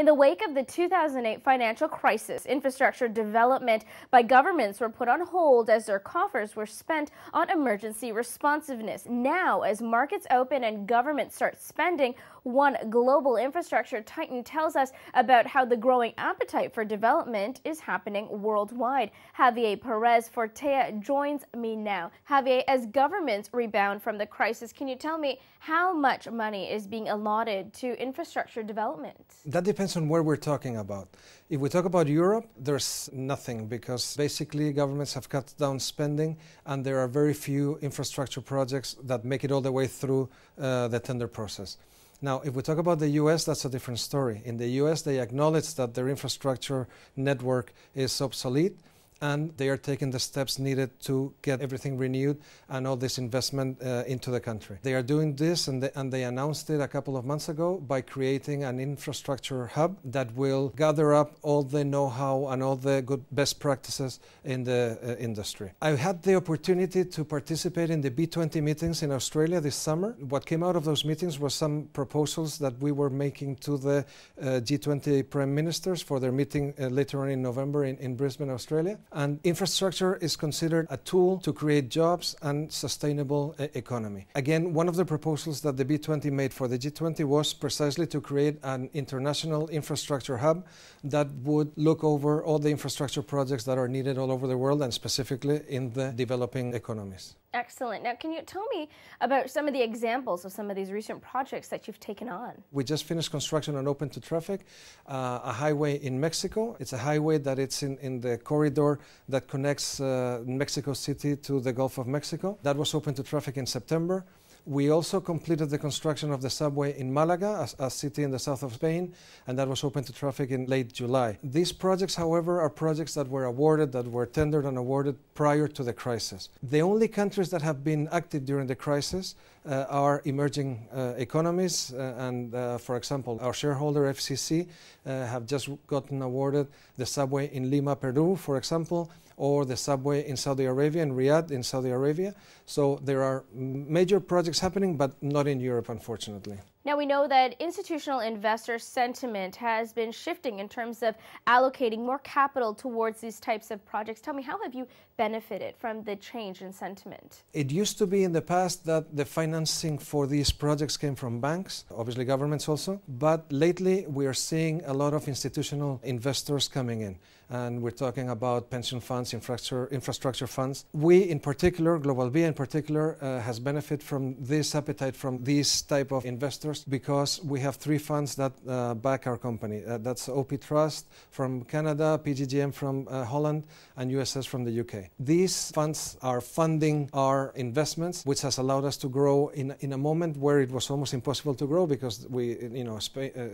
In the wake of the 2008 financial crisis, infrastructure development by governments were put on hold as their coffers were spent on emergency responsiveness. Now, as markets open and governments start spending, one global infrastructure titan tells us about how the growing appetite for development is happening worldwide. Javier Pérez Fortea joins me now. Javier, as governments rebound from the crisis, can you tell me how much money is being allotted to infrastructure development? That depends on where we're talking about. If we talk about Europe, there's nothing because basically governments have cut down spending and there are very few infrastructure projects that make it all the way through the tender process. Now, if we talk about the US, that's a different story. In the US, they acknowledge that their infrastructure network is obsolete, and they are taking the steps needed to get everything renewed and all this investment into the country. They are doing this, and they announced it a couple of months ago by creating an infrastructure hub that will gather up all the know-how and all the good best practices in the industry. I had the opportunity to participate in the B20 meetings in Australia this summer. What came out of those meetings was some proposals that we were making to the G20 Prime Ministers for their meeting later on in November in Brisbane, Australia. And infrastructure is considered a tool to create jobs and sustainable economy. Again, one of the proposals that the B20 made for the G20 was precisely to create an international infrastructure hub that would look over all the infrastructure projects that are needed all over the world and specifically in the developing economies. Excellent. Now, can you tell me about some of the examples of some of these recent projects that you've taken on? We just finished construction on open to traffic, a highway in Mexico. It's a highway that it's in the corridor that connects Mexico City to the Gulf of Mexico. That was open to traffic in September. We also completed the construction of the subway in Malaga, a city in the south of Spain, and that was open to traffic in late July. These projects, however, are projects that were awarded, that were tendered and awarded prior to the crisis. The only countries that have been active during the crisis are emerging economies, for example, our shareholder FCC have just gotten awarded the subway in Lima, Peru, for example, or the subway in Saudi Arabia, in Riyadh, in Saudi Arabia. So there are major projects happening, but not in Europe, unfortunately. Now, we know that institutional investor sentiment has been shifting in terms of allocating more capital towards these types of projects. Tell me, how have you benefited from the change in sentiment? It used to be in the past that the financing for these projects came from banks, obviously governments also, but lately we are seeing a lot of institutional investors coming in. And we're talking about pension funds, infrastructure funds. We in particular, Globalvia in particular, has benefited from this appetite from these type of investors because we have three funds that back our company. That's OP Trust from Canada, PGGM from Holland, and USS from the UK. These funds are funding our investments, which has allowed us to grow in a moment where it was almost impossible to grow because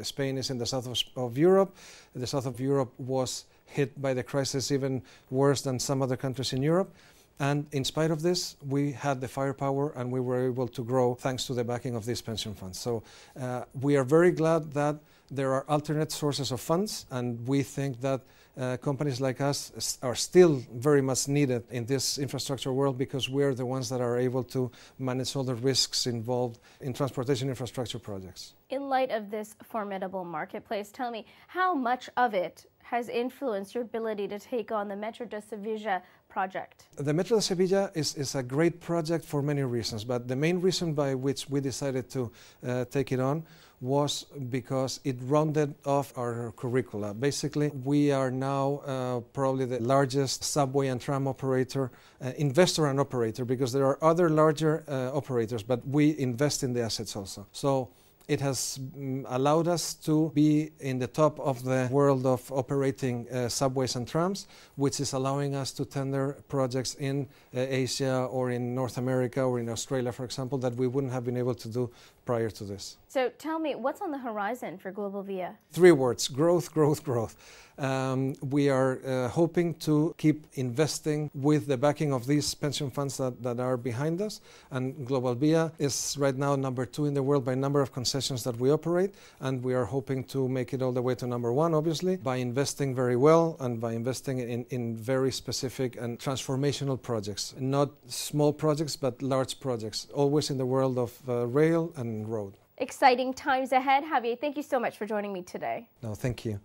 Spain is in the south of Europe. The south of Europe was hit by the crisis even worse than some other countries in Europe. And in spite of this, we had the firepower and we were able to grow thanks to the backing of these pension funds. So we are very glad that there are alternate sources of funds, and we think that companies like us are still very much needed in this infrastructure world because we are the ones that are able to manage all the risks involved in transportation infrastructure projects. In light of this formidable marketplace, tell me, how much of it has influenced your ability to take on the Metro de Sevilla project? The Metro de Sevilla is a great project for many reasons, but the main reason by which we decided to take it on was because it rounded off our curricula. Basically, we are now probably the largest subway and tram operator, investor and operator, because there are other larger operators, but we invest in the assets also. So it has allowed us to be in the top of the world of operating subways and trams, which is allowing us to tender projects in Asia or in North America or in Australia, for example, that we wouldn't have been able to do prior to this. So tell me, what's on the horizon for Globalvia? 3 words: growth, growth, growth. We are hoping to keep investing with the backing of these pension funds that are behind us. And Globalvia is right now number 2 in the world by number of concessions that we operate. And we are hoping to make it all the way to number 1, obviously, by investing very well and by investing in very specific and transformational projects. Not small projects, but large projects, always in the world of rail and road. Exciting times ahead. Javier, thank you so much for joining me today. No, thank you.